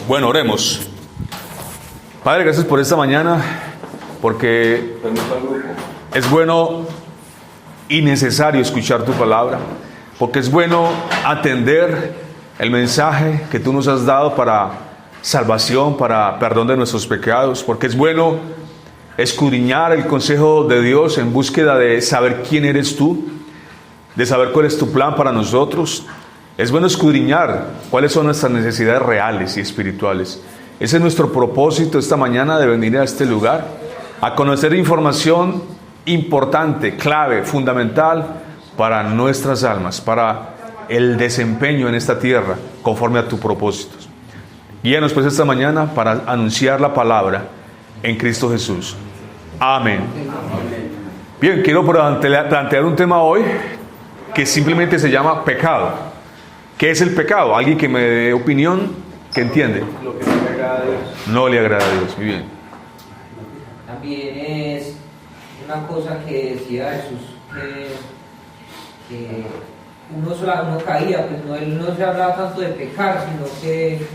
Bueno, oremos. Padre, gracias por esta mañana, porque es bueno y necesario escuchar tu palabra, porque es bueno atender el mensaje que tú nos has dado para salvación, para perdón de nuestros pecados, porque es bueno escudriñar el consejo de Dios en búsqueda de saber quién eres tú, de saber cuál es tu plan para nosotros. Es bueno escudriñar cuáles son nuestras necesidades reales y espirituales. Ese es nuestro propósito esta mañana de venir a este lugar, a conocer información importante, clave, fundamental para nuestras almas, para el desempeño en esta tierra conforme a tus propósitos. Guíanos pues esta mañana para anunciar la palabra en Cristo Jesús. Amén. Bien, quiero plantear un tema hoy que simplemente se llama pecado. ¿Qué es el pecado? Alguien que me dé opinión, que entiende. Lo que no le agrada a Dios. No le agrada a Dios. Muy bien. También es una cosa que decía Jesús, que uno caía, pues no, él no se hablaba tanto de pecar, sino que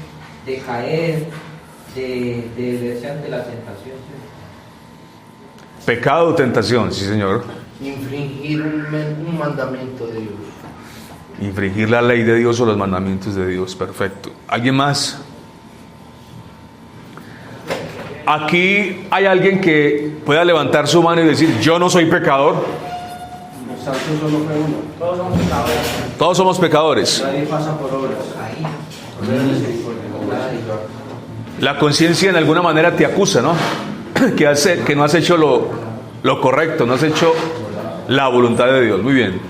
de caer, de verse ante la tentación. ¿Sí? Pecado o tentación, sí señor. Infringir un mandamiento de Dios. Infringir la ley de Dios o los mandamientos de Dios. Perfecto. ¿Alguien más? Aquí hay alguien que pueda levantar su mano y decir: yo no soy pecador. Los santos solo fue uno. Todos somos pecadores. Todos somos pecadores. Nadie pasa por obras. La conciencia en alguna manera te acusa, ¿no? Que no has hecho lo correcto, no has hecho la voluntad de Dios. Muy bien.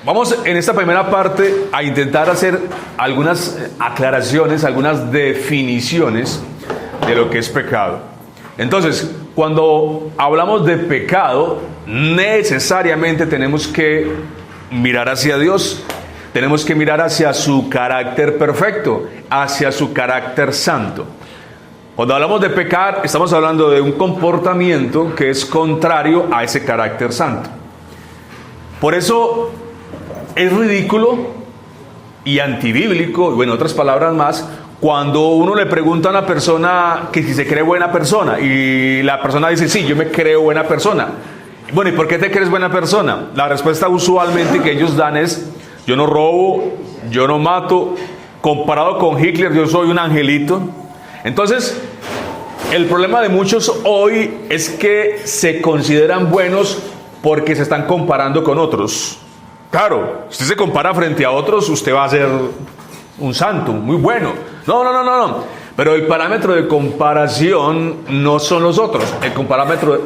Vamos en esta primera parte a intentar hacer algunas aclaraciones, algunas definiciones de lo que es pecado. Entonces, cuando hablamos de pecado, necesariamente tenemos que mirar hacia Dios, tenemos que mirar hacia su carácter perfecto, hacia su carácter santo. Cuando hablamos de pecar, estamos hablando de un comportamiento que es contrario a ese carácter santo. Por eso es ridículo y antibíblico, bueno, otras palabras más, cuando uno le pregunta a una persona que si se cree buena persona y la persona dice: sí, yo me creo buena persona. Bueno, ¿y por qué te crees buena persona? La respuesta usualmente que ellos dan es: yo no robo, yo no mato, comparado con Hitler yo soy un angelito. Entonces, el problema de muchos hoy es que se consideran buenos porque se están comparando con otros. Claro, si usted se compara frente a otros, usted va a ser un santo, muy bueno. No. Pero el parámetro de comparación no son los otros.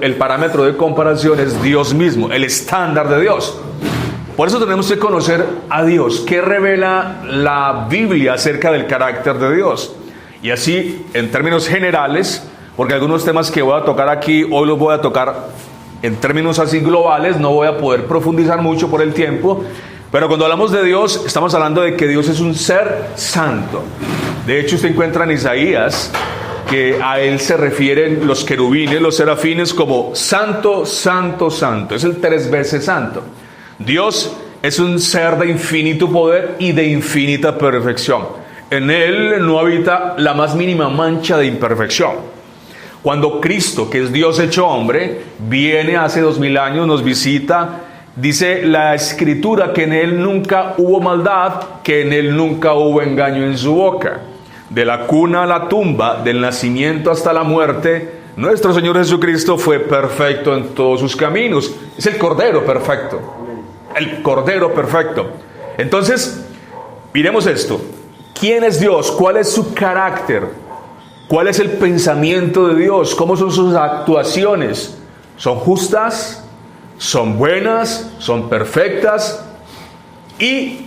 El parámetro de comparación es Dios mismo, el estándar de Dios. Por eso tenemos que conocer a Dios. ¿Qué revela la Biblia acerca del carácter de Dios? Y así, en términos generales, porque algunos temas que voy a tocar aquí, hoy los voy a tocar en términos así globales, no voy a poder profundizar mucho por el tiempo, pero cuando hablamos de Dios, estamos hablando de que Dios es un ser santo. De hecho, usted encuentra en Isaías que a él se refieren los querubines, los serafines, como santo, santo, santo. Es el 3 veces santo. Dios es un ser de infinito poder y de infinita perfección. En él no habita la más mínima mancha de imperfección. Cuando Cristo, que es Dios hecho hombre, viene hace 2000 años, nos visita, dice la Escritura que en él nunca hubo maldad, que en él nunca hubo engaño en su boca. De la cuna a la tumba, del nacimiento hasta la muerte, nuestro Señor Jesucristo fue perfecto en todos sus caminos. Es el Cordero perfecto. El Cordero perfecto. Entonces, miremos esto. ¿Quién es Dios? ¿Cuál es su carácter? ¿Cuál es el pensamiento de Dios? ¿Cómo son sus actuaciones? ¿Son justas? ¿Son buenas? ¿Son perfectas? Y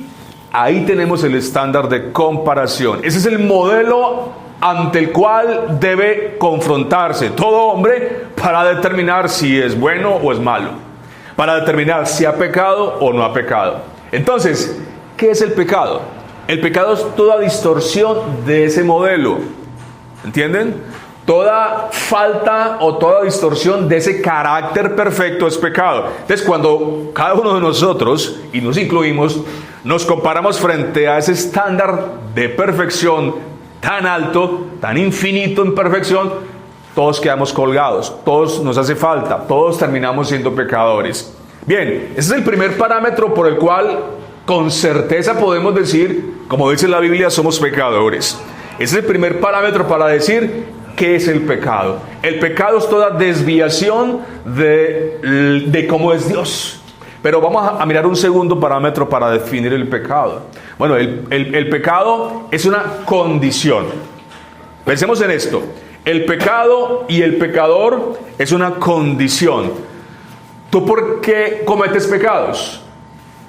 ahí tenemos el estándar de comparación. Ese es el modelo ante el cual debe confrontarse todo hombre para determinar si es bueno o es malo, para determinar si ha pecado o no ha pecado. Entonces, ¿qué es el pecado? El pecado es toda distorsión de ese modelo. ¿Entienden? Toda falta o toda distorsión de ese carácter perfecto es pecado. Entonces, cuando cada uno de nosotros, y nos incluimos, nos comparamos frente a ese estándar de perfección tan alto, tan infinito en perfección, todos quedamos colgados, todos nos hace falta, todos terminamos siendo pecadores. Bien, ese es el primer parámetro por el cual con certeza podemos decir, como dice la Biblia, somos pecadores. Ese es el primer parámetro para decir qué es el pecado. El pecado es toda desviación de cómo es Dios. Pero vamos a mirar un segundo parámetro para definir el pecado. Bueno, el pecado es una condición. Pensemos en esto. El pecado y el pecador es una condición. ¿Tú por qué cometes pecados?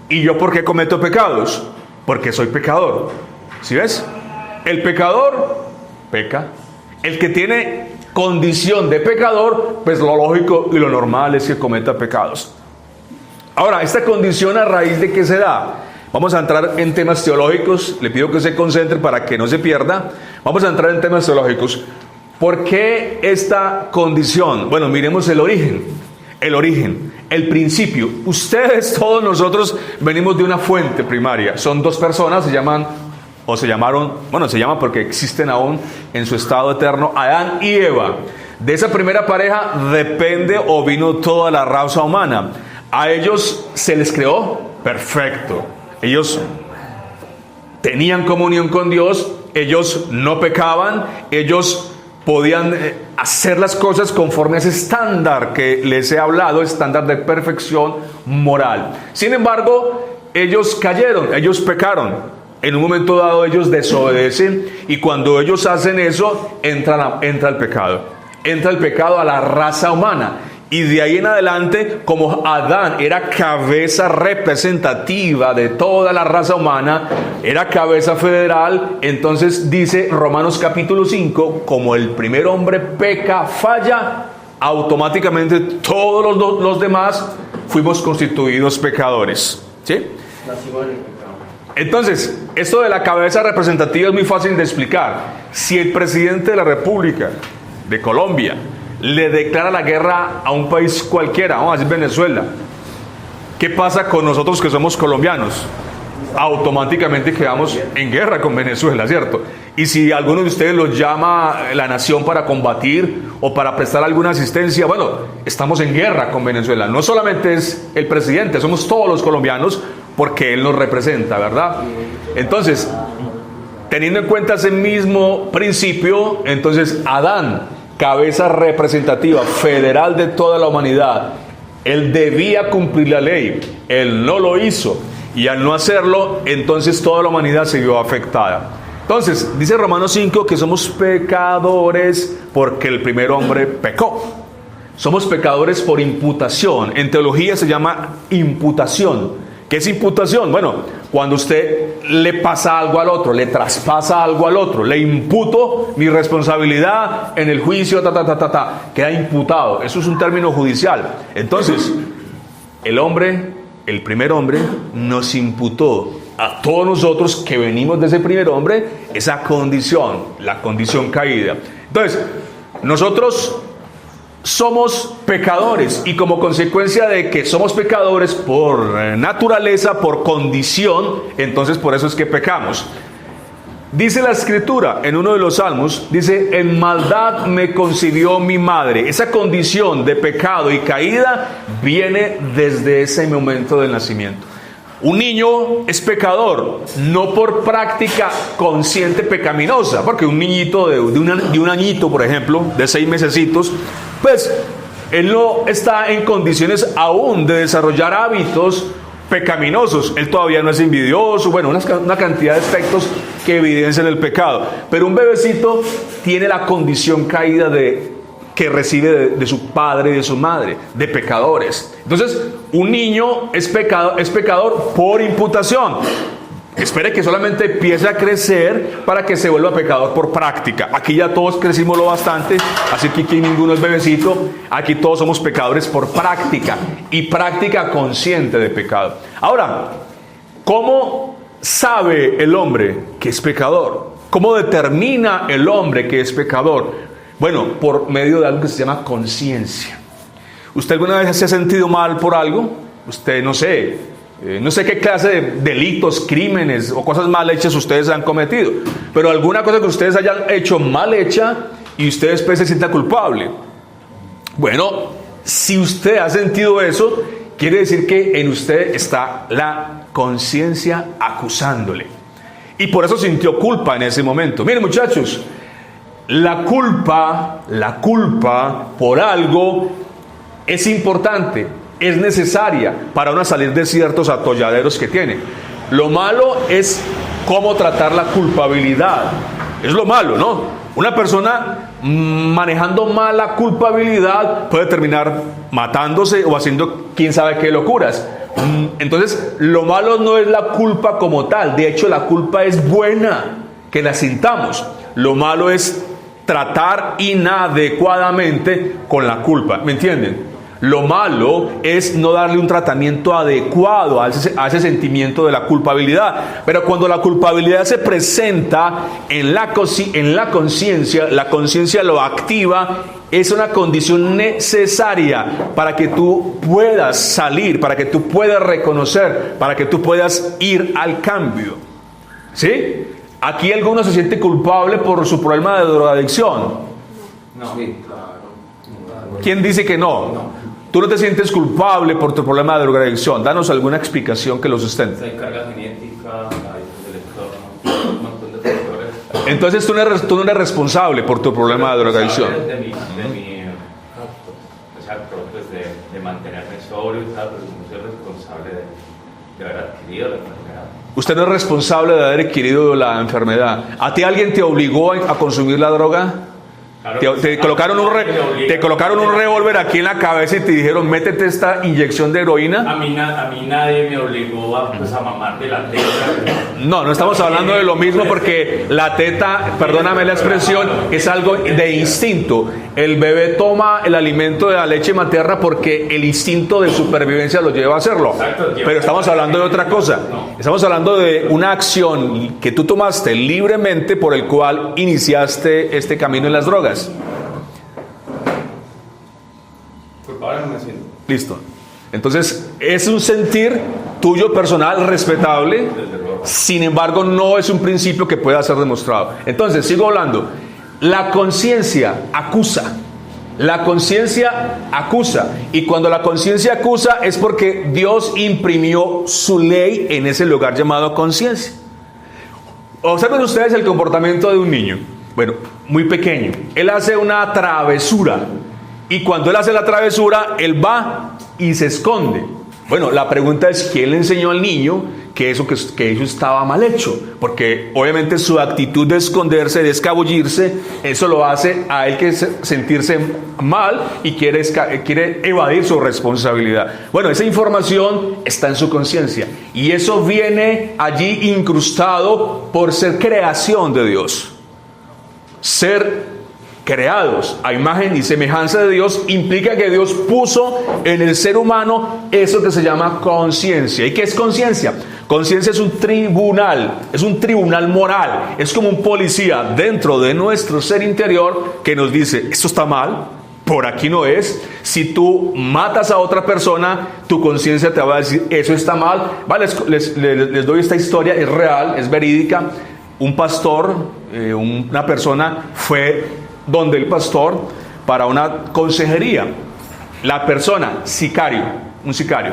¿Y yo por qué cometo pecados? Porque soy pecador. ¿Sí ves? El pecador peca. El que tiene condición de pecador, pues lo lógico y lo normal es que cometa pecados. Ahora, esta condición, ¿a raíz de qué se da? Vamos a entrar en temas teológicos. Le pido que se concentre para que no se pierda. Vamos a entrar en temas teológicos. ¿Por qué esta condición? Bueno, miremos el origen, el principio. Ustedes, todos nosotros, venimos de una fuente primaria. Son dos personas, se llaman porque existen aún en su estado eterno, Adán y Eva. De esa primera pareja depende o vino toda la raza humana. A ellos se les creó perfecto. Ellos tenían comunión con Dios, ellos no pecaban, ellos podían hacer las cosas conforme a ese estándar que les he hablado, estándar de perfección moral. Sin embargo, ellos cayeron, ellos pecaron. En un momento dado ellos desobedecen y cuando ellos hacen eso, entra el pecado. Entra el pecado a la raza humana. Y de ahí en adelante, como Adán era cabeza representativa de toda la raza humana, era cabeza federal, entonces dice Romanos capítulo 5, como el primer hombre peca, falla, automáticamente todos los demás fuimos constituidos pecadores. ¿Sí? Nacimos en el pecado. Entonces, esto de la cabeza representativa es muy fácil de explicar. Si el presidente de la República de Colombia le declara la guerra a un país cualquiera, vamos a decir Venezuela, ¿qué pasa con nosotros que somos colombianos? Automáticamente quedamos en guerra con Venezuela, ¿cierto? Y si alguno de ustedes los llama la nación para combatir o para prestar alguna asistencia, bueno, estamos en guerra con Venezuela. No solamente es el presidente, somos todos los colombianos porque él nos representa, ¿verdad? Entonces, teniendo en cuenta ese mismo principio, entonces Adán, cabeza representativa federal de toda la humanidad, él debía cumplir la ley, él no lo hizo, y al no hacerlo, entonces toda la humanidad se vio afectada. Entonces, dice Romanos 5 que somos pecadores porque el primer hombre pecó. Somos pecadores por imputación. En teología se llama imputación. ¿Qué es imputación? Bueno, cuando usted le pasa algo al otro, le traspasa algo al otro, le imputo mi responsabilidad en el juicio, queda imputado. Eso es un término judicial. Entonces, el primer hombre, nos imputó a todos nosotros que venimos de ese primer hombre esa condición, la condición caída. Entonces, nosotros somos pecadores y como consecuencia de que somos pecadores por naturaleza, por condición, entonces por eso es que pecamos. Dice la escritura en uno de los salmos, dice, en maldad me concibió mi madre. Esa condición de pecado y caída viene desde ese momento del nacimiento. Un niño es pecador, no por práctica consciente pecaminosa, porque un niñito de un añito, por ejemplo, de 6 mesecitos, pues él no está en condiciones aún de desarrollar hábitos pecaminosos. Él todavía no es envidioso, bueno, una cantidad de aspectos que evidencian el pecado. Pero un bebecito tiene la condición caída que recibe de su padre y de su madre, de pecadores. Entonces, un niño es pecador por imputación. Espere que solamente empiece a crecer para que se vuelva pecador por práctica. Aquí ya todos crecimos lo bastante, así que aquí ninguno es bebecito. Aquí todos somos pecadores por práctica y práctica consciente de pecado. Ahora, ¿cómo sabe el hombre que es pecador? ¿Cómo determina el hombre que es pecador? Bueno, por medio de algo que se llama conciencia. ¿Usted alguna vez se ha sentido mal por algo? Usted, no sé, No sé qué clase de delitos, crímenes o cosas mal hechas ustedes han cometido, pero alguna cosa que ustedes hayan hecho mal hecha y usted después se sienta culpable. Bueno, si usted ha sentido eso, quiere decir que en usted está la conciencia acusándole. Y por eso sintió culpa en ese momento. Miren, muchachos, la culpa por algo es importante, es necesaria para uno salir de ciertos atolladeros que tiene. Lo malo es cómo tratar la culpabilidad. Es lo malo, ¿no? Una persona manejando mal la culpabilidad puede terminar matándose o haciendo quién sabe qué locuras. Entonces, lo malo no es la culpa como tal. De hecho, la culpa es buena que la sintamos. Lo malo es tratar inadecuadamente con la culpa. ¿Me entienden? Lo malo es no darle un tratamiento adecuado a ese sentimiento de la culpabilidad. Pero cuando la culpabilidad se presenta en la conciencia, la conciencia lo activa, es una condición necesaria para que tú puedas salir, para que tú puedas reconocer, para que tú puedas ir al cambio. ¿Sí? Aquí alguno se siente culpable por su problema de drogadicción. No, sí, claro. ¿Quién dice que no? Tú no te sientes culpable por tu problema de drogadicción. Danos alguna explicación que lo sustente. Hay carga genética, hay del entorno, un montón de factores. Entonces tú no eres responsable por tu problema de drogadicción. De mi exacto, pues de mantenerme sobrio y tal, pero no soy responsable de haber adquirido la enfermedad. Usted no es responsable de haber adquirido la enfermedad. ¿A ti alguien te obligó a consumir la droga? Claro, Te colocaron un revólver aquí en la cabeza y te dijeron, métete esta inyección de heroína. A mí nadie me obligó a mamar de la teta. No estamos hablando de lo mismo, porque la teta, perdóname la expresión, es algo de instinto. El bebé toma el alimento de la leche materna porque el instinto de supervivencia lo lleva a hacerlo. Exacto, pero estamos hablando de otra cosa. Estamos hablando de una acción que tú tomaste libremente por el cual iniciaste este camino en las drogas. Culpable no me siento. Listo. Entonces, es un sentir tuyo personal respetable, sin embargo, no es un principio que pueda ser demostrado. Entonces, sigo hablando. La conciencia acusa. La conciencia acusa. Y cuando la conciencia acusa es porque Dios imprimió su ley en ese lugar llamado conciencia. Observen ustedes el comportamiento de un niño. Bueno, muy pequeño. Él hace una travesura. Y cuando él hace la travesura, él va y se esconde. Bueno, la pregunta es, ¿quién le enseñó al niño que eso estaba mal hecho? Porque obviamente su actitud de esconderse, de escabullirse, eso lo hace a él que sentirse mal y quiere evadir su responsabilidad. Bueno, esa información está en su conciencia y eso viene allí incrustado por ser creación de Dios. Ser creados a imagen y semejanza de Dios implica que Dios puso en el ser humano eso que se llama conciencia. ¿Y qué es conciencia? Conciencia es un tribunal moral, es como un policía dentro de nuestro ser interior que nos dice, esto está mal, por aquí no es. Si tú matas a otra persona, tu conciencia te va a decir, eso está mal. Vale, les doy esta historia, es real, es verídica. Un pastor, una persona fue donde el pastor para una consejería. La persona, un sicario.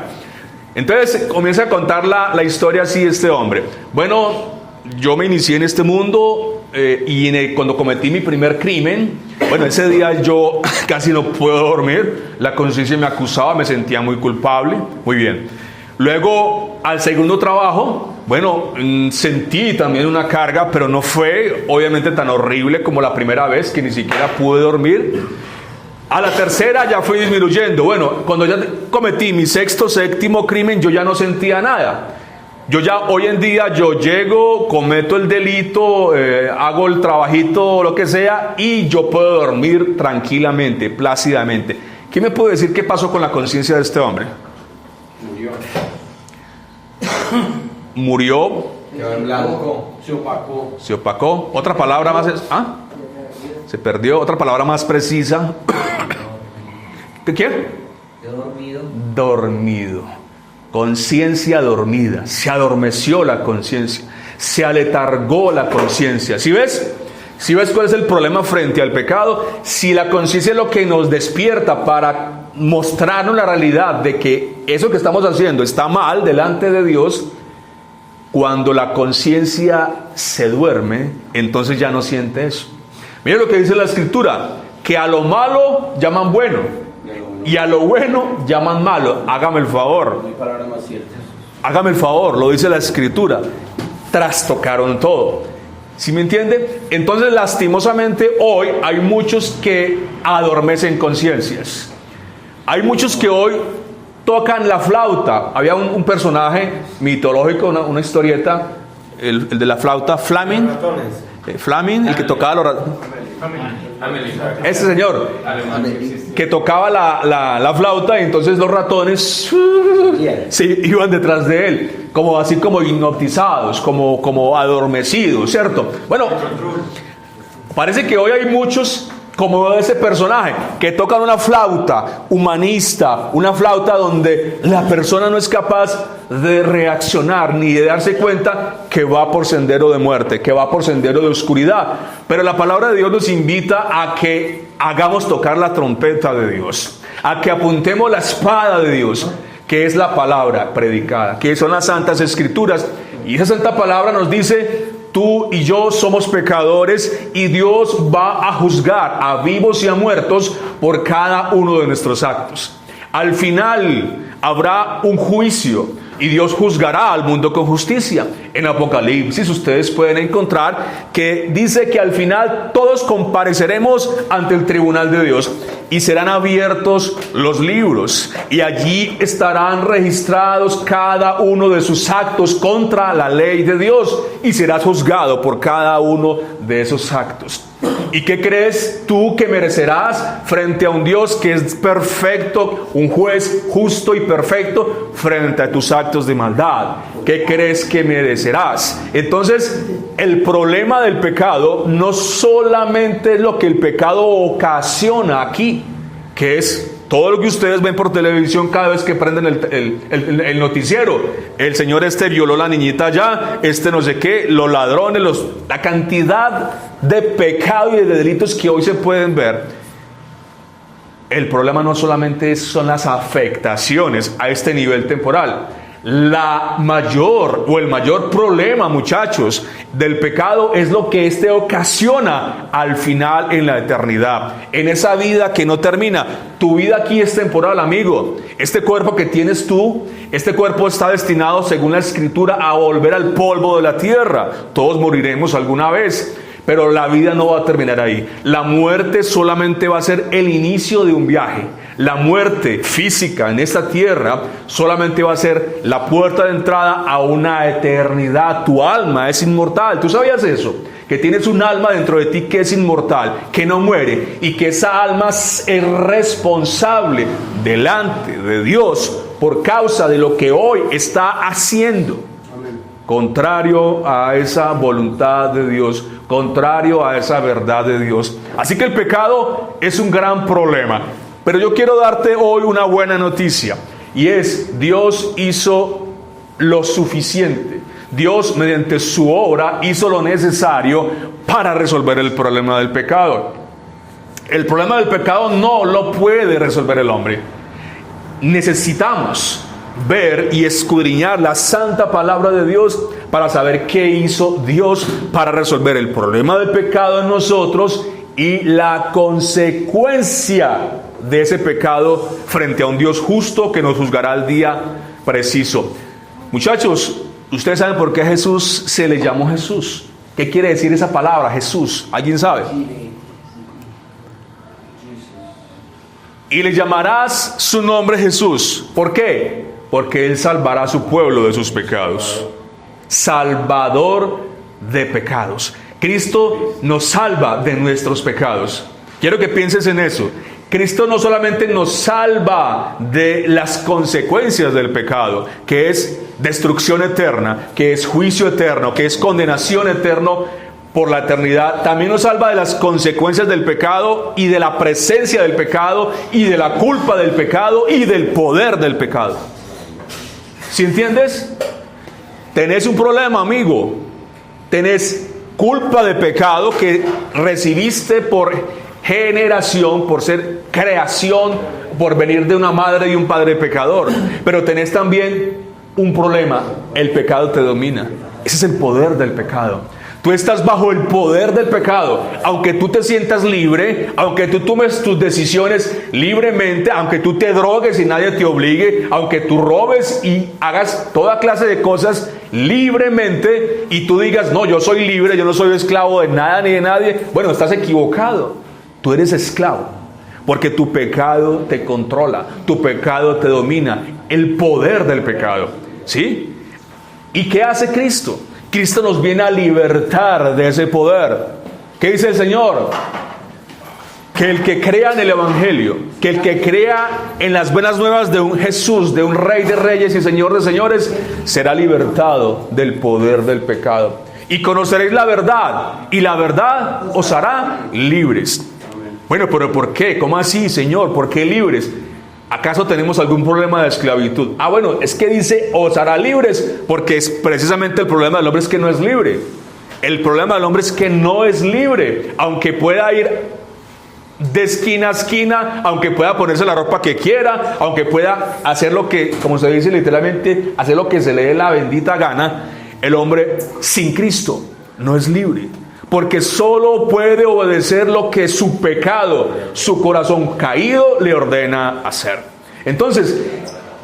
Entonces comienza a contar la historia así este hombre. Bueno, yo me inicié en este mundo cuando cometí mi primer crimen, bueno, ese día yo casi no puedo dormir, la conciencia me acusaba, me sentía muy culpable, muy bien. Luego, al segundo trabajo, bueno, sentí también una carga, pero no fue obviamente tan horrible como la primera vez, que ni siquiera pude dormir. A la tercera ya fui disminuyendo. Bueno, cuando ya cometí mi sexto, séptimo crimen, yo ya no sentía nada. Hoy en día, yo llego, cometo el delito, hago el trabajito, lo que sea, y yo puedo dormir tranquilamente, plácidamente. ¿Quién me puede decir qué pasó con la conciencia de este hombre? Murió. Quedó en blanco. Se opacó. Otra palabra más se perdió. Otra palabra más precisa. ¿Qué quiere? Dormido. Dormido. conciencia dormida, se adormeció la conciencia, se aletargó la conciencia. ¿Sí ves? ¿Sí ves cuál es el problema frente al pecado? Si la conciencia es lo que nos despierta para mostrarnos la realidad de que eso que estamos haciendo está mal delante de Dios, cuando la conciencia se duerme, entonces ya no siente eso. Mira lo que dice la Escritura, que a lo malo llaman bueno y a lo bueno llaman malo. Hágame el favor. No hay palabra más cierta. Hágame el favor, lo dice la Escritura. Trastocaron todo. ¿Sí me entiende? Entonces, lastimosamente, hoy hay muchos que adormecen conciencias. Hay muchos que hoy tocan la flauta. Había un personaje mitológico, una historieta, el de la flauta, Flaming. Flaming, el que tocaba los ratones. Ese señor que tocaba la flauta, y entonces los ratones sí, iban detrás de él, así como hipnotizados, como adormecidos, ¿cierto? Bueno, parece que hoy hay muchos como ese personaje que tocan una flauta humanista, una flauta donde la persona no es capaz de reaccionar ni de darse cuenta que va por sendero de muerte, que va por sendero de oscuridad. Pero la palabra de Dios nos invita a que hagamos tocar la trompeta de Dios, a que apuntemos la espada de Dios, que es la palabra predicada, que son las santas escrituras. Y esa santa palabra nos dice: tú y yo somos pecadores y Dios va a juzgar a vivos y a muertos por cada uno de nuestros actos. Al final habrá un juicio y Dios juzgará al mundo con justicia. En Apocalipsis ustedes pueden encontrar que dice que al final todos compareceremos ante el tribunal de Dios y serán abiertos los libros, y allí estarán registrados cada uno de sus actos contra la ley de Dios, y serás juzgado por cada uno de esos actos. ¿Y qué crees tú que merecerás frente a un Dios que es perfecto, un juez justo y perfecto, frente a tus actos de maldad? ¿Qué crees que merecerás? Entonces, el problema del pecado no solamente es lo que el pecado ocasiona aquí, que es todo lo que ustedes ven por televisión cada vez que prenden el noticiero. El señor violó a la niñita allá, no sé qué, los ladrones, la cantidad de pecado y de delitos que hoy se pueden ver. El problema no solamente son las afectaciones a este nivel temporal. El mayor problema, muchachos, del pecado es lo que ocasiona al final en la eternidad, en esa vida que no termina. Tu vida aquí es temporal, amigo. Este cuerpo que tienes tú, este cuerpo está destinado, según la Escritura, a volver al polvo de la tierra. Todos moriremos alguna vez, pero la vida no va a terminar ahí. La muerte solamente va a ser el inicio de un viaje. La muerte física en esta tierra solamente va a ser la puerta de entrada a una eternidad. Tu alma es inmortal. ¿Tú sabías eso? Que tienes un alma dentro de ti que es inmortal, que no muere, y que esa alma es responsable delante de Dios por causa de lo que hoy está haciendo. Contrario a esa voluntad de Dios, contrario a esa verdad de Dios. Así que el pecado es un gran problema. Pero yo quiero darte hoy una buena noticia, y es: Dios hizo lo suficiente. Dios, mediante su obra, hizo lo necesario para resolver el problema del pecado. El problema del pecado no lo puede resolver el hombre. Necesitamos ver y escudriñar la santa palabra de Dios para saber qué hizo Dios para resolver el problema del pecado en nosotros y la consecuencia de ese pecado frente a un Dios justo que nos juzgará al día preciso. Muchachos, ustedes saben por qué a Jesús se le llamó Jesús. ¿Qué quiere decir esa palabra, Jesús? ¿Alguien sabe? Y le llamarás su nombre Jesús. ¿Por qué? Porque Él salvará a su pueblo de sus pecados. Salvador de pecados. Cristo nos salva de nuestros pecados. Quiero que pienses en eso. Cristo no solamente nos salva de las consecuencias del pecado, que es destrucción eterna, que es juicio eterno, que es condenación eterna por la eternidad. También nos salva de las consecuencias del pecado y de la presencia del pecado y de la culpa del pecado y del poder del pecado. ¿Sí entiendes? Tenés un problema, amigo. Tenés culpa de pecado que recibiste por generación, por ser creación, por venir de una madre y un padre pecador. Pero tenés también un problema: el pecado te domina. Ese es el poder del pecado. Tú estás bajo el poder del pecado. Aunque tú te sientas libre, aunque tú tomes tus decisiones libremente, aunque tú te drogues y nadie te obligue, aunque tú robes y hagas toda clase de cosas libremente y tú digas, no, yo soy libre, yo no soy esclavo de nada ni de nadie. Bueno, estás equivocado. Tú eres esclavo. Porque tu pecado te controla, tu pecado te domina, el poder del pecado. ¿Sí? ¿Y qué hace Cristo? Cristo nos viene a libertar de ese poder. ¿Qué dice el Señor? Que el que crea en el Evangelio, que el que crea en las buenas nuevas de un Jesús, de un Rey de Reyes y Señor de Señores, será libertado del poder del pecado. Y conoceréis la verdad, y la verdad os hará libres. Bueno, pero ¿por qué? ¿Cómo así, Señor? ¿Por qué libres? ¿Acaso tenemos algún problema de esclavitud? Bueno, es que dice os hará libres, porque es precisamente el problema del hombre es que no es libre. El problema del hombre es que no es libre, aunque pueda ir de esquina a esquina, aunque pueda ponerse la ropa que quiera, aunque pueda hacer lo que, como se dice literalmente, hacer lo que se le dé la bendita gana. El hombre sin Cristo no es libre, porque solo puede obedecer lo que su pecado, su corazón caído le ordena hacer. Entonces,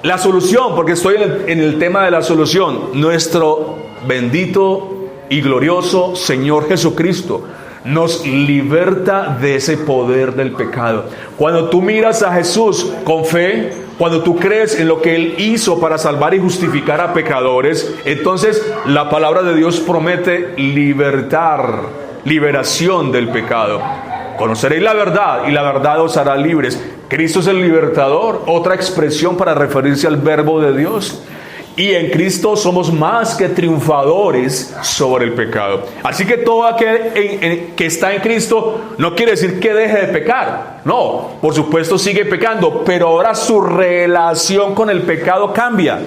la solución, porque estoy en el tema de la solución, nuestro bendito y glorioso Señor Jesucristo nos liberta de ese poder del pecado. Cuando tú miras a Jesús con fe, cuando tú crees en lo que Él hizo para salvar y justificar a pecadores, entonces la palabra de Dios promete liberación del pecado. Conoceréis la verdad y la verdad os hará libres. Cristo es el libertador, otra expresión para referirse al verbo de Dios. Y en Cristo somos más que triunfadores sobre el pecado. Así que todo aquel que está en Cristo no quiere decir que deje de pecar. No, por supuesto sigue pecando, pero ahora su relación con el pecado cambia.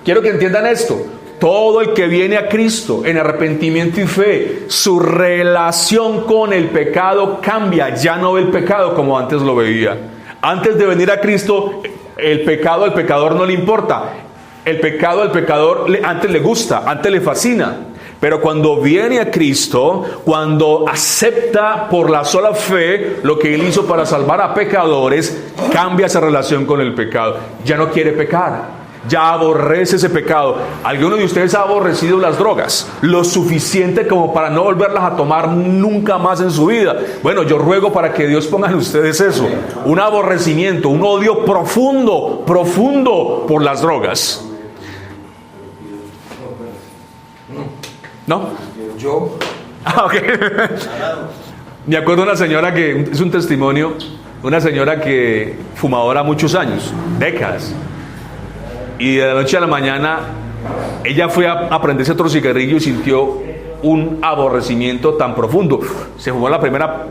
Quiero que entiendan esto. Todo el que viene a Cristo en arrepentimiento y fe, su relación con el pecado cambia. Ya no ve el pecado como antes lo veía. Antes de venir a Cristo, el pecado al pecador no le importa. El pecado al pecador antes le gusta, antes le fascina. Pero cuando viene a Cristo, cuando acepta por la sola fe lo que Él hizo para salvar a pecadores, cambia esa relación con el pecado. Ya no quiere pecar. Ya aborrece ese pecado. ¿Alguno de ustedes ha aborrecido las drogas lo suficiente como para no volverlas a tomar nunca más en su vida? Bueno, yo ruego para que Dios ponga en ustedes eso, un aborrecimiento, un odio profundo por las drogas. ¿No? Yo. Ok. Me acuerdo de una señora que, es un testimonio, una señora que fumadora muchos años, décadas. Y de la noche a la mañana ella fue a prenderse otro cigarrillo y sintió un aborrecimiento tan profundo. Se fumó la primera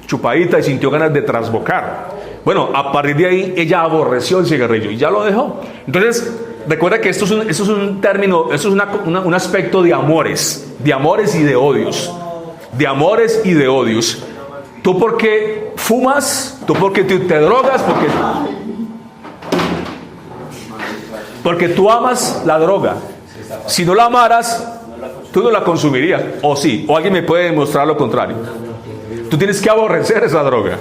chupadita y sintió ganas de trasbocar. Bueno, a partir de ahí ella aborreció el cigarrillo y ya lo dejó. Entonces, recuerda que esto es un término, esto es un aspecto de amores y de odios. De amores y de odios. Tú porque fumas, tú porque te drogas, porque tú amas la droga. Si no la amaras, tú no la consumirías. O sí, o alguien me puede demostrar lo contrario. Tú tienes que aborrecer esa droga.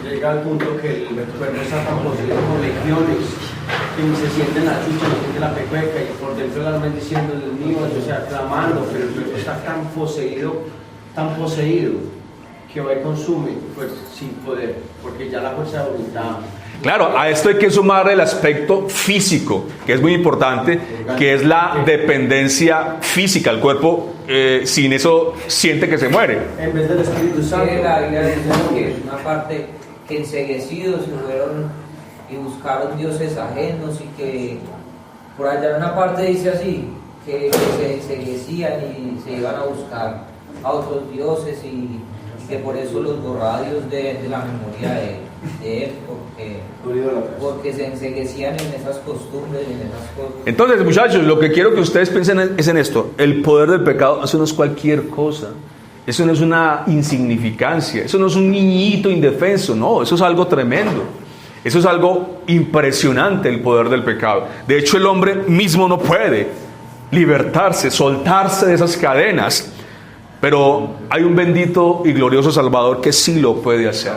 Llega al punto que el cuerpo está tan poseído por legiones que se siente en la chucha, se siente la pecueca y por dentro la mente diciendo Dios mío, o sea, clamando, pero el cuerpo está tan poseído que va y consume pues sin poder, porque ya la fuerza de voluntad. Claro, a esto hay que sumar el aspecto físico, que es muy importante, que es la dependencia física. El cuerpo sin eso siente que se muere. En vez del Espíritu Santo. La Biblia dice que es una parte que enceguecidos se fueron y buscaron dioses ajenos y que por allá en una parte dice así, que se enceguecían y se iban a buscar a otros dioses y que por eso los borraba Dios de la memoria de él. de él, porque se enseguecían en esas costumbres y en esas cosas. Entonces, muchachos, lo que quiero que ustedes piensen es en esto. El poder del pecado, eso no es cualquier cosa. Eso no es una insignificancia. Eso no es un niñito indefenso. No, eso es algo tremendo. Eso es algo impresionante, el poder del pecado. De hecho, el hombre mismo no puede libertarse, soltarse de esas cadenas. Pero hay un bendito y glorioso Salvador que sí lo puede hacer.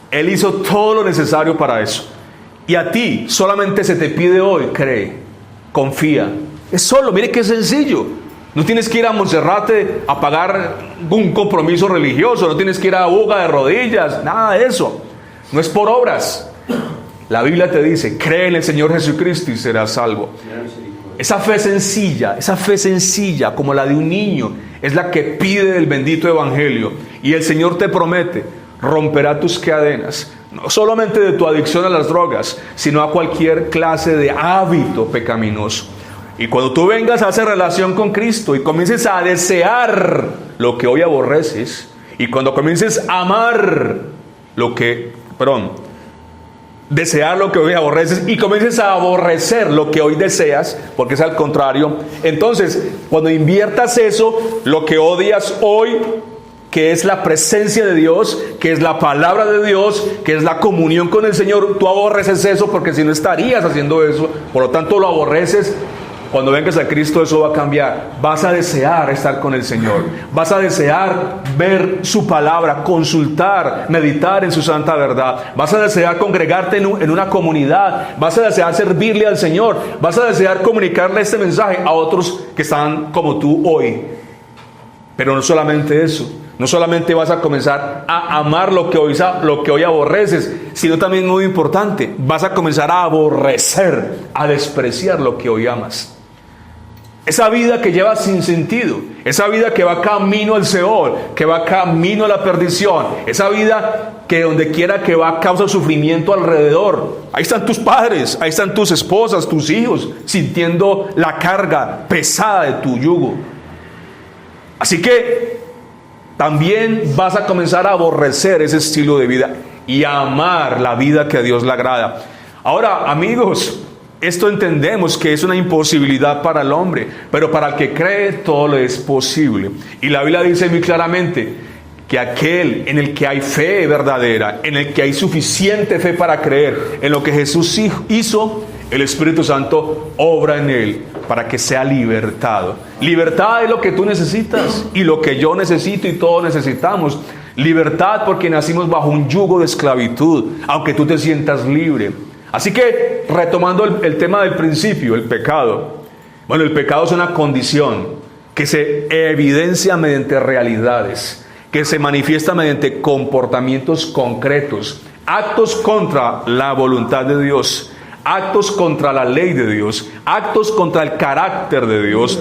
Él hizo todo lo necesario para eso. Y a ti solamente se te pide hoy, cree, confía. Es solo, mire qué sencillo. No tienes que ir a Monserrate a pagar un compromiso religioso. No tienes que ir a Buga de rodillas, nada de eso. No es por obras. La Biblia te dice, cree en el Señor Jesucristo y serás salvo. Esa fe sencilla como la de un niño, es la que pide el bendito evangelio. Y el Señor te promete, romperá tus cadenas, no solamente de tu adicción a las drogas, sino a cualquier clase de hábito pecaminoso. Y cuando tú vengas a hacer relación con Cristo y comiences a desear lo que hoy aborreces, y cuando comiences a amar desear lo que hoy aborreces y comiences a aborrecer lo que hoy deseas, porque es al contrario, entonces cuando inviertas eso, lo que odias hoy, que es la presencia de Dios, que es la palabra de Dios, que es la comunión con el Señor, tú aborreces eso porque si no estarías haciendo eso, por lo tanto lo aborreces. Cuando vengas a Cristo eso va a cambiar. Vas a desear estar con el Señor. Vas a desear ver su palabra, consultar, meditar en su santa verdad. Vas a desear congregarte en una comunidad. Vas a desear servirle al Señor. Vas a desear comunicarle este mensaje a otros que están como tú hoy. Pero no solamente eso. No solamente vas a comenzar a amar lo que hoy aborreces, sino también muy importante, vas a comenzar a aborrecer, a despreciar lo que hoy amas. Esa vida que lleva sin sentido, esa vida que va camino al Seol, que va camino a la perdición, esa vida que donde quiera que va causa sufrimiento alrededor. Ahí están tus padres, ahí están tus esposas, tus hijos, sintiendo la carga pesada de tu yugo. Así que también vas a comenzar a aborrecer ese estilo de vida y a amar la vida que a Dios le agrada. Ahora, amigos, esto entendemos que es una imposibilidad para el hombre, pero para el que cree todo le es posible. Y la Biblia dice muy claramente que aquel en el que hay fe verdadera, en el que hay suficiente fe para creer en lo que Jesús hizo, el Espíritu Santo obra en él para que sea libertado. Libertad es lo que tú necesitas y lo que yo necesito y todos necesitamos. Libertad porque nacimos bajo un yugo de esclavitud, aunque tú te sientas libre. Así que, retomando el tema del principio, el pecado. Bueno, el pecado es una condición que se evidencia mediante realidades, que se manifiesta mediante comportamientos concretos, actos contra la voluntad de Dios, actos contra la ley de Dios, actos contra el carácter de Dios.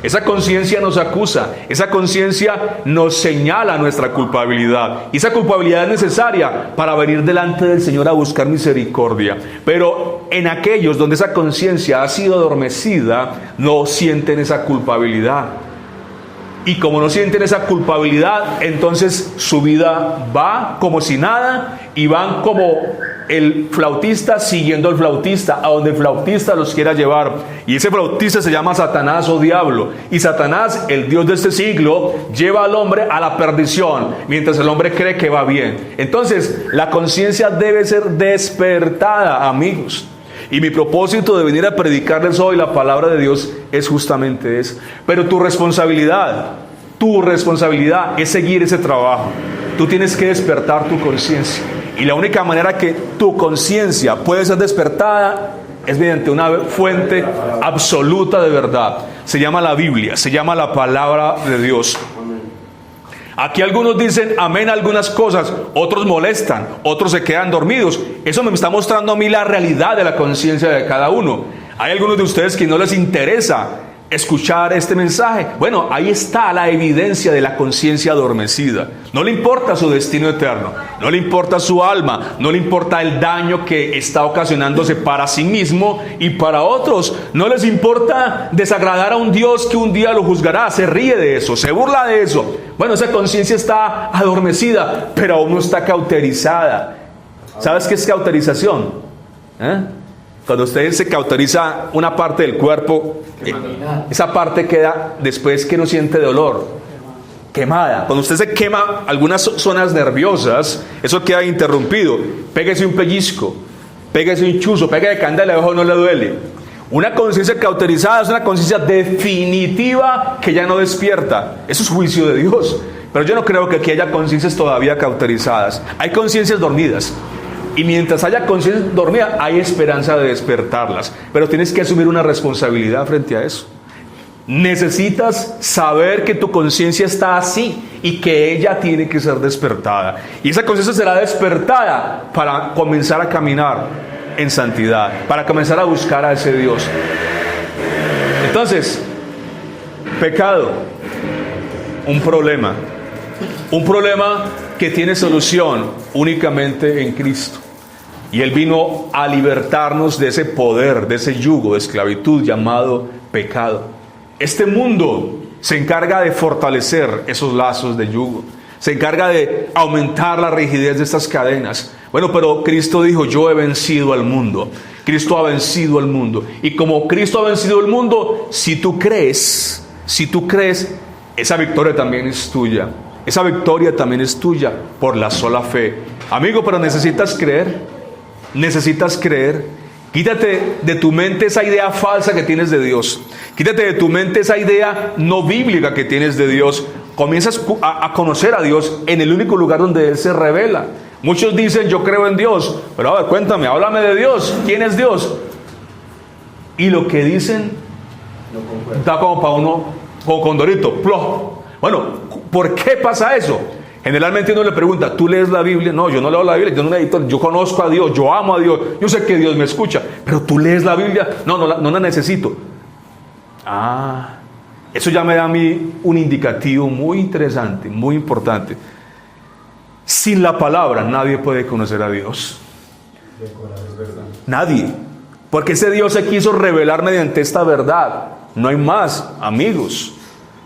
Esa conciencia nos acusa, esa conciencia nos señala nuestra culpabilidad. Y esa culpabilidad es necesaria para venir delante del Señor a buscar misericordia. Pero en aquellos donde esa conciencia ha sido adormecida, no sienten esa culpabilidad. Y como no sienten esa culpabilidad, entonces su vida va como si nada y van como el flautista siguiendo al flautista, a donde el flautista los quiera llevar. Y ese flautista se llama Satanás o diablo. Y Satanás, el Dios de este siglo, lleva al hombre a la perdición, mientras el hombre cree que va bien. Entonces, la conciencia debe ser despertada, amigos. Y mi propósito de venir a predicarles hoy la palabra de Dios es justamente eso. Pero tu responsabilidad es seguir ese trabajo. Tú tienes que despertar tu conciencia. Y la única manera que tu conciencia puede ser despertada es mediante una fuente absoluta de verdad. Se llama la Biblia, se llama la palabra de Dios. Aquí algunos dicen amén a algunas cosas, otros molestan, otros se quedan dormidos. Eso me está mostrando a mí la realidad de la conciencia de cada uno. Hay algunos de ustedes que no les interesa escuchar este mensaje. Bueno, ahí está la evidencia de la conciencia adormecida. No le importa su destino eterno, no le importa su alma, no le importa el daño que está ocasionándose para sí mismo y para otros. No les importa desagradar a un Dios que un día lo juzgará. Se ríe de eso, se burla de eso. Bueno, esa conciencia está adormecida, pero aún no está cauterizada. ¿Sabes qué es cauterización? Cuando usted se cauteriza una parte del cuerpo, esa parte queda después que no siente dolor, quemada. Cuando usted se quema algunas zonas nerviosas, eso queda interrumpido. Pégase un pellizco, pégase un chuzo, pégase candela, el ojo no le duele. Una conciencia cauterizada es una conciencia definitiva que ya no despierta. Eso es juicio de Dios. Pero yo no creo que aquí haya conciencias todavía cauterizadas. Hay conciencias dormidas. Y mientras haya conciencias dormidas, hay esperanza de despertarlas. Pero tienes que asumir una responsabilidad frente a eso. Necesitas saber que tu conciencia está así y que ella tiene que ser despertada. Y esa conciencia será despertada para comenzar a caminar en santidad, para comenzar a buscar a ese Dios. Entonces, pecado, un problema que tiene solución únicamente en Cristo. Y Él vino a libertarnos de ese poder, de ese yugo de esclavitud llamado pecado. Este mundo se encarga de fortalecer esos lazos de yugo, se encarga de aumentar la rigidez de estas cadenas. Bueno, pero Cristo dijo: yo he vencido al mundo. Cristo ha vencido al mundo. Y como Cristo ha vencido al mundo, si tú crees, esa victoria también es tuya. Esa victoria también es tuya por la sola fe. Amigo, pero necesitas creer. Necesitas creer. Quítate de tu mente esa idea falsa que tienes de Dios. Quítate de tu mente esa idea no bíblica que tienes de Dios. Comienzas a conocer a Dios en el único lugar donde Él se revela. Muchos dicen: yo creo en Dios. Pero a ver, cuéntame, háblame de Dios. ¿Quién es Dios? Y lo que dicen da como para uno, como condorito. ¡Plof! Bueno, ¿por qué pasa eso? Generalmente uno le pregunta: ¿tú lees la Biblia? No, yo no leo la Biblia, yo no necesito, yo conozco a Dios, yo amo a Dios, yo sé que Dios me escucha. Pero ¿tú lees la Biblia? No la necesito. Eso ya me da a mí un indicativo muy interesante, muy importante. Sin la palabra nadie puede conocer a Dios. Nadie. Porque ese Dios se quiso revelar mediante esta verdad. No hay más, amigos.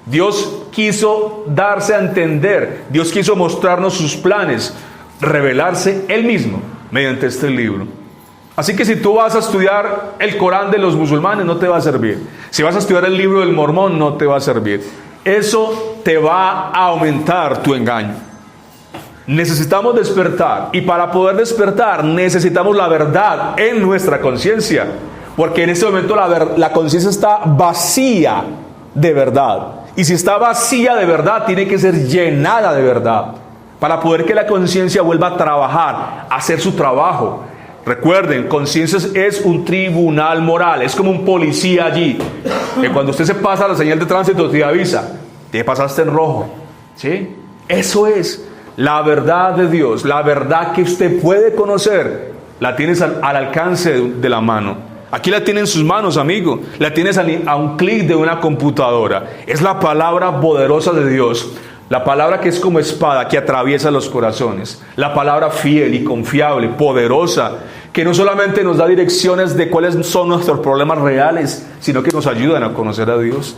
Dios quiso darse a entender. Dios quiso mostrarnos sus planes, revelarse Él mismo mediante este libro. Así que si tú vas a estudiar el Corán de los musulmanes, no te va a servir. Si vas a estudiar el libro del Mormón, no te va a servir. Eso te va a aumentar tu engaño. Necesitamos despertar, y para poder despertar necesitamos la verdad en nuestra conciencia, porque en este momento la conciencia está vacía de verdad, y si está vacía de verdad tiene que ser llenada de verdad para poder que la conciencia vuelva a trabajar, a hacer su trabajo. Recuerden, conciencia es un tribunal moral, es como un policía allí, que cuando usted se pasa la señal de tránsito te avisa: te pasaste en rojo, ¿sí? Eso es la verdad de Dios, la verdad que usted puede conocer, la tienes al alcance de la mano. Aquí la tiene en sus manos, amigo. La tienes a un clic de una computadora. Es la palabra poderosa de Dios. La palabra que es como espada, que atraviesa los corazones. La palabra fiel y confiable, poderosa, que no solamente nos da direcciones de cuáles son nuestros problemas reales, sino que nos ayudan a conocer a Dios.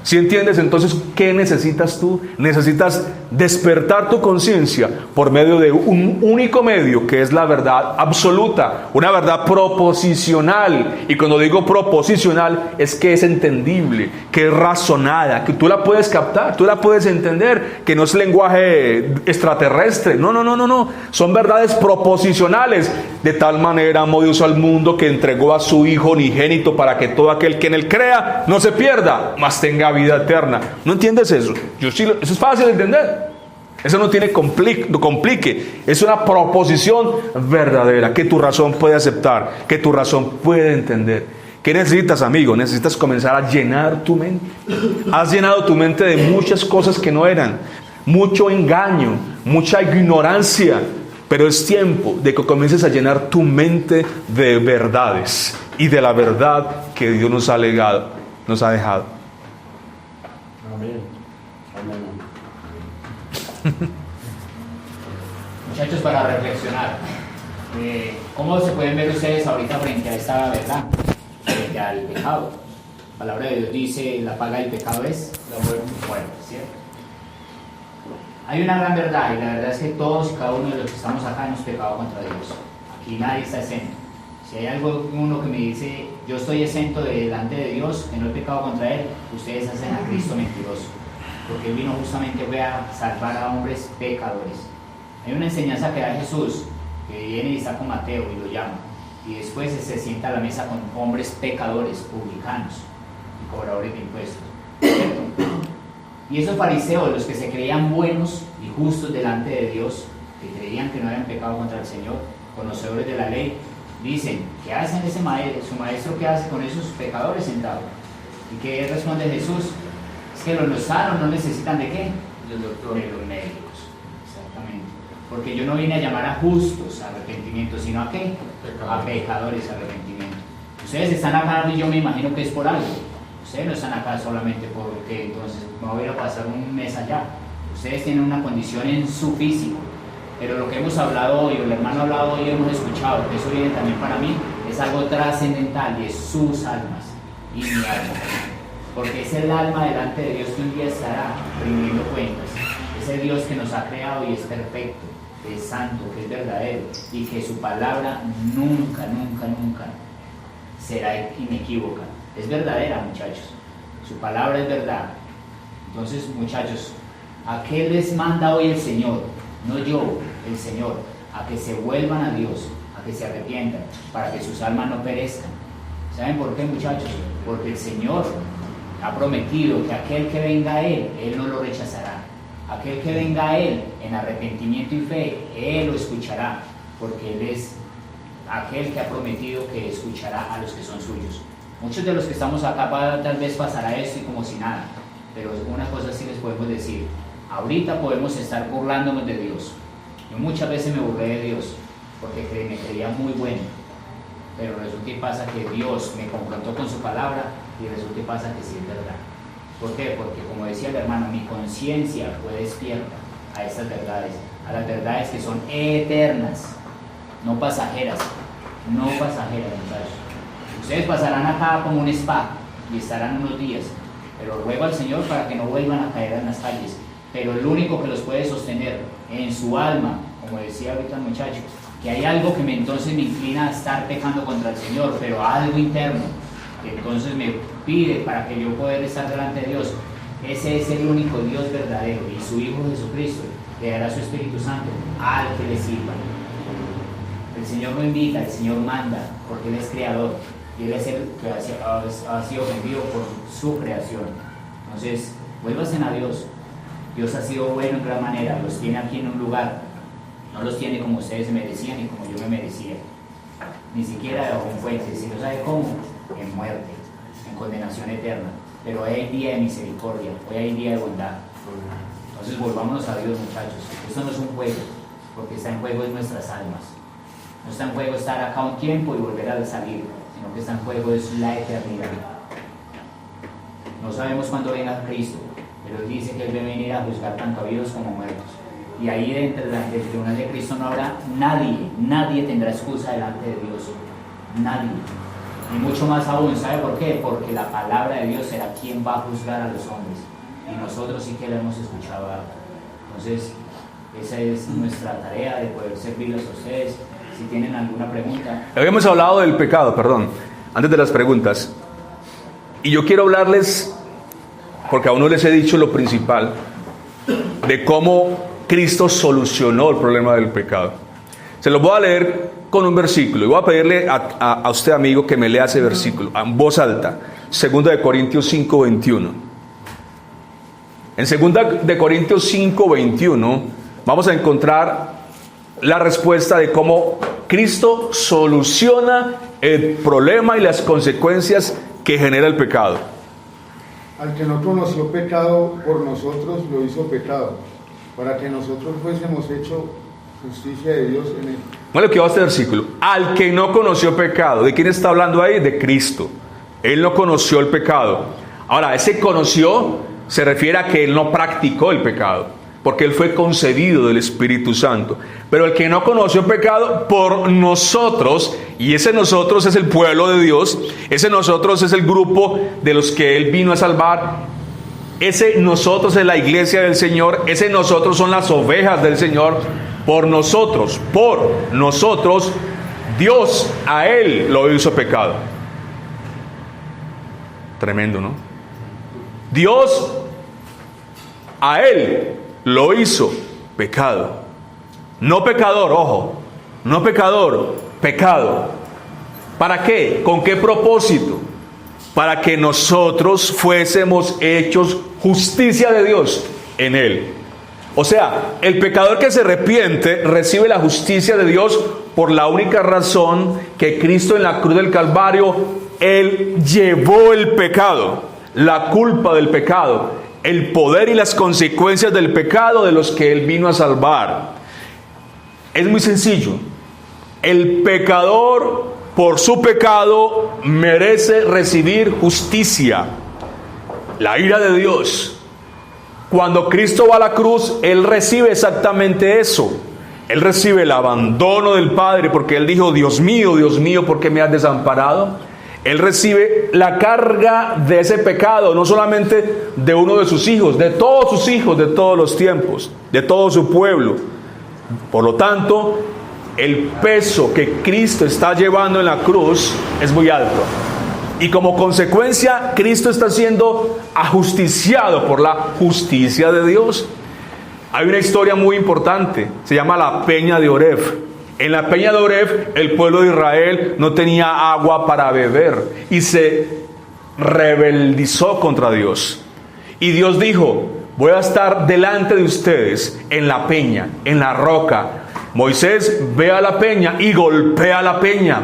¿Sí entiendes? Entonces, ¿qué necesitas tú? Necesitas despertar tu conciencia por medio de un único medio, que es la verdad absoluta, una verdad proposicional. Y cuando digo proposicional, es que es entendible, que es razonada, que tú la puedes captar, tú la puedes entender, que no es lenguaje extraterrestre. No. Son verdades proposicionales. De tal manera amó Dios al mundo que entregó a su Hijo unigénito para que todo aquel que en él crea no se pierda, mas tenga vida eterna. ¿No entiendes eso? Eso es fácil de entender. Eso no tiene complique. Es una proposición verdadera que tu razón puede aceptar, que tu razón puede entender. ¿Qué necesitas, amigo? Necesitas comenzar a llenar tu mente. Has llenado tu mente de muchas cosas que no eran. Mucho engaño, mucha ignorancia. Pero es tiempo de que comiences a llenar tu mente de verdades y de la verdad que Dios nos ha legado, nos ha dejado. Muchachos, para reflexionar, ¿cómo se pueden ver ustedes ahorita frente a esta verdad, frente al pecado? La palabra de Dios dice: la paga del pecado es la muerte, ¿cierto? Hay una gran verdad, y la verdad es que todos y cada uno de los que estamos acá hemos pecado contra Dios. Aquí nadie está exento. Si hay uno que me dice, yo estoy exento delante de Dios, que no he pecado contra Él, ustedes hacen a Cristo mentiroso. Porque Él vino justamente a salvar a hombres pecadores. Hay una enseñanza que da Jesús, que viene y está con Mateo y lo llama. Y después se sienta a la mesa con hombres pecadores, publicanos y cobradores de impuestos. ¿Cierto? Y esos fariseos, los que se creían buenos y justos delante de Dios, que creían que no habían pecado contra el Señor, conocedores de la ley, dicen, ¿qué hacen ese maestro? ¿Su maestro qué hace con esos pecadores sentados? ¿Y qué responde Jesús? Es que los sanos no necesitan ¿de qué? De los médicos. Exactamente. Porque yo no vine a llamar a justos a arrepentimiento, sino ¿a qué? A pecadores a arrepentimiento. Ustedes están acá y yo me imagino que es por algo. Ustedes no están acá solamente porque entonces me voy a ir a pasar un mes allá. Ustedes tienen una condición en su físico. Pero lo que hemos hablado hoy, o el hermano ha hablado hoy, hemos escuchado, que eso viene también para mí, es algo trascendental y es sus almas y mi alma. Porque es el alma delante de Dios que un día estará rindiendo cuentas. Es el Dios que nos ha creado y es perfecto, que es santo, que es verdadero y que su palabra nunca, nunca, nunca será inequívoca. Es verdadera, muchachos. Su palabra es verdad. Entonces, muchachos, ¿a qué les manda hoy el Señor? No yo, el Señor, a que se vuelvan a Dios, a que se arrepientan, para que sus almas no perezcan. ¿Saben por qué, muchachos? Porque el Señor ha prometido que aquel que venga a Él, Él no lo rechazará. Aquel que venga a Él en arrepentimiento y fe, Él lo escuchará, porque Él es aquel que ha prometido que escuchará a los que son suyos. Muchos de los que estamos acá tal vez pasará esto y como si nada, pero una cosa sí les podemos decir. Ahorita podemos estar burlándonos de Dios. Yo muchas veces me burlé de Dios porque me creía muy bueno. Pero resulta y pasa que Dios me confrontó con su palabra y resulta y pasa que sí es verdad. ¿Por qué? Porque como decía el hermano, mi conciencia fue despierta a estas verdades, a las verdades que son eternas, no pasajeras, muchachos. Ustedes pasarán acá como un spa y estarán unos días, pero ruego al Señor para que no vuelvan a caer en las calles. Pero el único que los puede sostener en su alma, como decía ahorita el muchacho, que hay algo que entonces me inclina a estar pecando contra el Señor, pero algo interno, que entonces me pide para que yo pueda estar delante de Dios. Ese es el único Dios verdadero y su Hijo Jesucristo, que dará su Espíritu Santo al que le sirva. El Señor no invita, el Señor manda, porque Él es creador y Él es el que ha sido ofendido por su creación. Entonces, vuélvanse a Dios. Dios ha sido bueno en gran manera, los tiene aquí en un lugar, no los tiene como ustedes se merecían y como yo me merecía, ni siquiera debajo un fuente, si no sabe cómo, en muerte, en condenación eterna, pero hoy hay día de misericordia, hoy hay día de bondad. Entonces volvámonos a Dios, muchachos. Esto no es un juego, porque está en juego es nuestras almas, no está en juego estar acá un tiempo y volver a salir, sino que está en juego es la eternidad. No sabemos cuándo venga Cristo, pero Él dice que Él debe venir a juzgar tanto a vivos como muertos. Y ahí dentro del tribunal de Cristo no habrá nadie tendrá excusa delante de Dios. Nadie. Y mucho más aún, ¿sabe por qué? Porque la palabra de Dios será quien va a juzgar a los hombres. Y nosotros sí que la hemos escuchado. Entonces, esa es nuestra tarea de poder servirles a ustedes. Si tienen alguna pregunta. Habíamos hablado del pecado, perdón, antes de las preguntas. Y yo quiero hablarles, porque aún no les he dicho lo principal, de cómo Cristo solucionó el problema del pecado. Se los voy a leer con un versículo y voy a pedirle a usted, amigo, que me lea ese versículo en voz alta. 2 de Corintios 5:21. En 2 de Corintios 5:21 vamos a encontrar la respuesta de cómo Cristo soluciona el problema y las consecuencias que genera el pecado. Al que no conoció pecado por nosotros lo hizo pecado, para que nosotros fuésemos hecho justicia de Dios en él. Bueno, lo que va a este versículo. Al que no conoció pecado. ¿De quién está hablando ahí? De Cristo. Él no conoció el pecado. Ahora, ese conoció se refiere a que Él no practicó el pecado, porque Él fue concebido del Espíritu Santo. Pero el que no conoció pecado por nosotros, y ese nosotros es el pueblo de Dios, ese nosotros es el grupo de los que Él vino a salvar, ese nosotros es la iglesia del Señor, ese nosotros son las ovejas del Señor. Por nosotros Dios a él lo hizo pecado. Tremendo, ¿no? Dios a él lo hizo pecado. No pecador, ojo. No pecador, pecado. ¿Para qué? ¿Con qué propósito? Para que nosotros fuésemos hechos justicia de Dios en él. O sea, el pecador que se arrepiente recibe la justicia de Dios por la única razón que Cristo en la cruz del Calvario, él llevó el pecado, la culpa del pecado, el poder y las consecuencias del pecado de los que él vino a salvar. Es muy sencillo. El pecador, por su pecado, merece recibir justicia, la ira de Dios. Cuando Cristo va a la cruz, él recibe exactamente eso. Él recibe el abandono del Padre, porque él dijo: Dios mío, ¿por qué me has desamparado? Él recibe la carga de ese pecado, no solamente de uno de sus hijos, de todos sus hijos, de todos los tiempos, de todo su pueblo. Por lo tanto, el peso que Cristo está llevando en la cruz es muy alto. Y como consecuencia, Cristo está siendo ajusticiado por la justicia de Dios. Hay una historia muy importante, se llama la Peña de Oreb. En la Peña de Oreb, el pueblo de Israel no tenía agua para beber y se rebeldizó contra Dios. Y Dios dijo: voy a estar delante de ustedes en la peña, en la roca. Moisés ve a la peña y golpea la peña.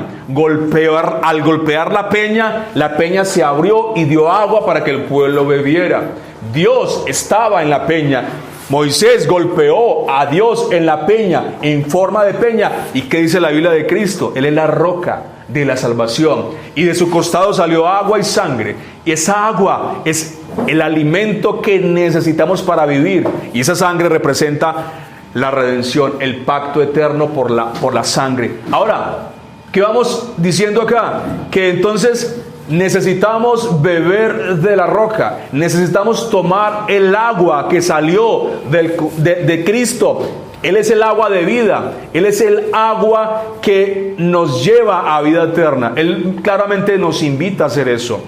Al golpear la peña se abrió y dio agua para que el pueblo bebiera. Dios estaba en la peña. Moisés golpeó a Dios en la peña, en forma de peña. ¿Y qué dice la Biblia de Cristo? Él es la roca de la salvación. Y de su costado salió agua y sangre. Y esa agua es el alimento que necesitamos para vivir. Y esa sangre representa la redención, el pacto eterno por la sangre. Ahora, ¿qué vamos diciendo acá? Que entonces necesitamos beber de la roca, necesitamos tomar el agua que salió de Cristo. Él es el agua de vida, Él es el agua que nos lleva a vida eterna. Él claramente nos invita a hacer eso.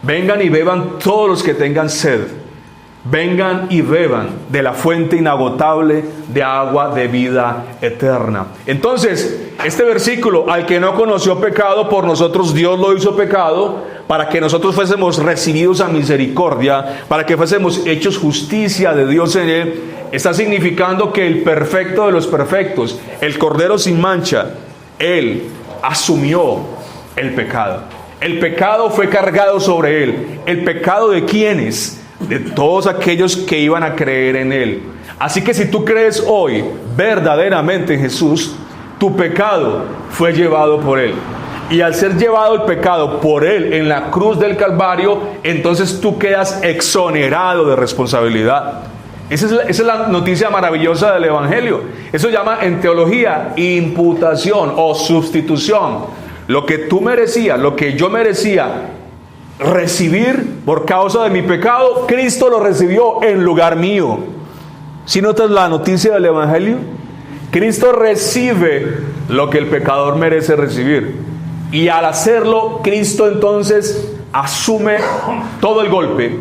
Vengan y beban todos los que tengan sed. Vengan y beban de la fuente inagotable de agua de vida eterna. Entonces, este versículo: al que no conoció pecado, por nosotros Dios lo hizo pecado, para que nosotros fuésemos recibidos a misericordia, para que fuésemos hechos justicia de Dios en él, está significando que el perfecto de los perfectos, el Cordero sin mancha, él asumió el pecado. El pecado fue cargado sobre él. ¿El pecado de quiénes? De todos aquellos que iban a creer en él. Así que si tú crees hoy verdaderamente en Jesús, tu pecado fue llevado por él. Y al ser llevado el pecado por él en la cruz del Calvario, entonces tú quedas exonerado de responsabilidad. Esa es la noticia maravillosa del Evangelio. Eso se llama en teología imputación o sustitución. Lo que tú merecías, lo que yo merecía recibir por causa de mi pecado, Cristo lo recibió en lugar mío. ¿Sí notas la noticia del Evangelio? Cristo recibe lo que el pecador merece recibir. Y al hacerlo, Cristo entonces asume todo el golpe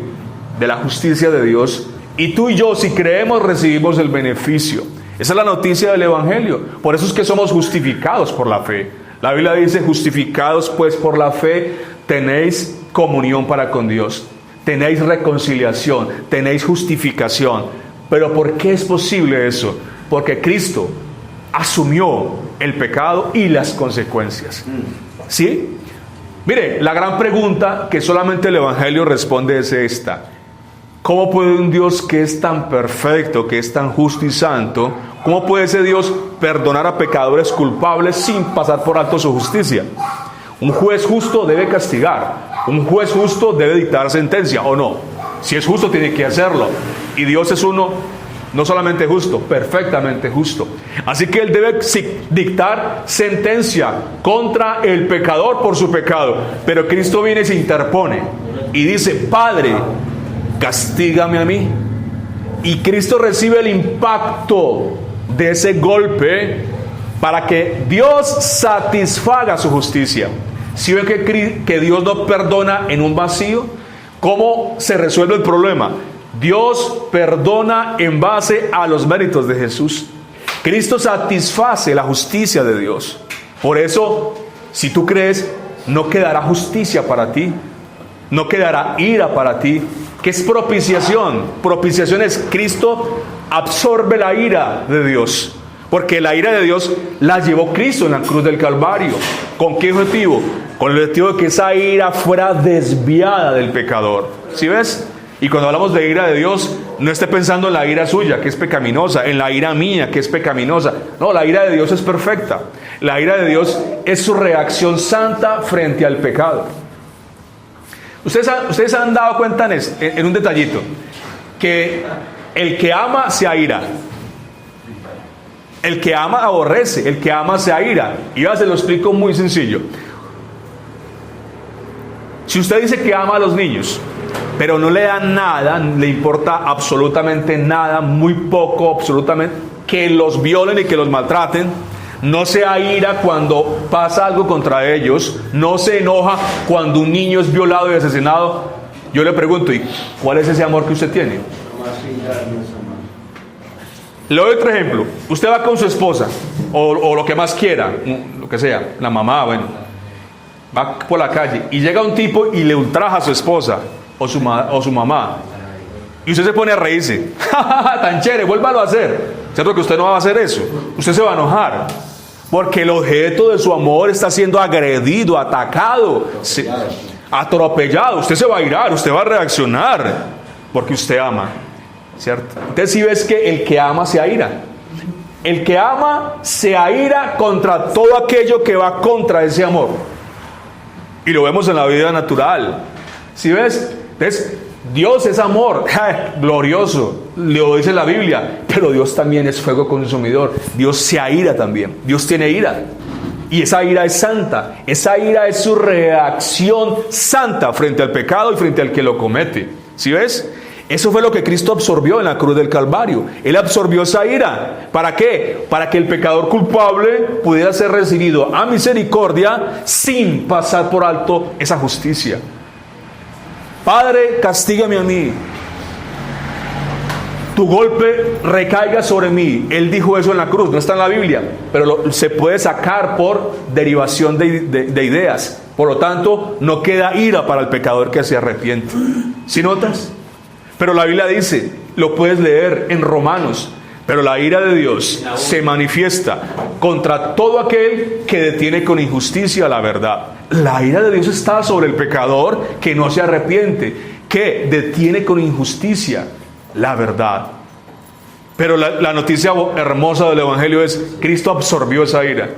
de la justicia de Dios. Y tú y yo, si creemos, recibimos el beneficio. Esa es la noticia del Evangelio. Por eso es que somos justificados por la fe. La Biblia dice: justificados pues por la fe, tenéis comunión para con Dios, tenéis reconciliación, tenéis justificación. Pero ¿por qué es posible eso? Porque Cristo asumió el pecado y las consecuencias. ¿Sí? Mire, la gran pregunta que solamente el Evangelio responde es esta: ¿cómo puede un Dios que es tan perfecto, que es tan justo y santo, cómo puede ese Dios perdonar a pecadores culpables sin pasar por alto su justicia? Un juez justo debe castigar. Un juez justo debe dictar sentencia, ¿o no? Si es justo, tiene que hacerlo. Y Dios es uno, no solamente justo, perfectamente justo. Así que Él debe dictar sentencia contra el pecador por su pecado. Pero Cristo viene y se interpone y dice: Padre, castígame a mí. Y Cristo recibe el impacto de ese golpe para que Dios satisfaga su justicia. Si ven que Dios no perdona en un vacío, ¿cómo se resuelve el problema? Dios perdona en base a los méritos de Jesús. Cristo satisface la justicia de Dios. Por eso, si tú crees, no quedará justicia para ti, no quedará ira para ti. ¿Qué es propiciación? Propiciación es Cristo absorbe la ira de Dios, porque la ira de Dios la llevó Cristo en la cruz del Calvario. ¿Con qué objetivo? Con el objetivo de que esa ira fuera desviada del pecador. ¿Sí ves? Y cuando hablamos de ira de Dios, no esté pensando en la ira suya, que es pecaminosa, en la ira mía, que es pecaminosa. No, la ira de Dios es perfecta. La ira de Dios es su reacción santa frente al pecado. Ustedes han dado cuenta en un detallito, que el que ama se aira. El que ama aborrece, el que ama se aira. Y ya se lo explico muy sencillo. Si usted dice que ama a los niños, pero no le da nada, le importa absolutamente nada, muy poco, absolutamente, que los violen y que los maltraten, no se aira cuando pasa algo contra ellos, no se enoja cuando un niño es violado y asesinado, yo le pregunto, ¿y cuál es ese amor que usted tiene? Le doy otro ejemplo. Usted va con su esposa, o lo que más quiera, lo que sea, la mamá, bueno, va por la calle y llega un tipo y le ultraja a su esposa o su mamá, y usted se pone a reírse. Tan chévere, vuélvalo a hacer. ¿Cierto que usted no va a hacer eso? Usted se va a enojar, porque el objeto de su amor está siendo agredido, atacado, atropellado. Usted se va a irar, usted va a reaccionar, porque usted ama, ¿cierto? Entonces si ves que el que ama se aira. El que ama se aira contra todo aquello que va contra ese amor. Y lo vemos en la vida natural. ¿Sí ves? Entonces, Dios es amor, glorioso, lo dice la Biblia, pero Dios también es fuego consumidor. Dios se aira también, Dios tiene ira. Y esa ira es santa, esa ira es su reacción santa frente al pecado y frente al que lo comete. ¿Sí ves? Eso fue lo que Cristo absorbió en la cruz del Calvario. Él absorbió esa ira. ¿Para qué? Para que el pecador culpable pudiera ser recibido a misericordia sin pasar por alto esa justicia. Padre, castígame a mí. Tu golpe recaiga sobre mí. Él dijo eso en la cruz, no está en la Biblia, pero se puede sacar por derivación de ideas. Por lo tanto, no queda ira para el pecador que se arrepiente. ¿Sí notas? Pero la Biblia dice, lo puedes leer en Romanos, pero la ira de Dios se manifiesta contra todo aquel que detiene con injusticia la verdad. La ira de Dios está sobre el pecador que no se arrepiente, que detiene con injusticia la verdad. Pero la noticia hermosa del Evangelio es, Cristo absorbió esa ira.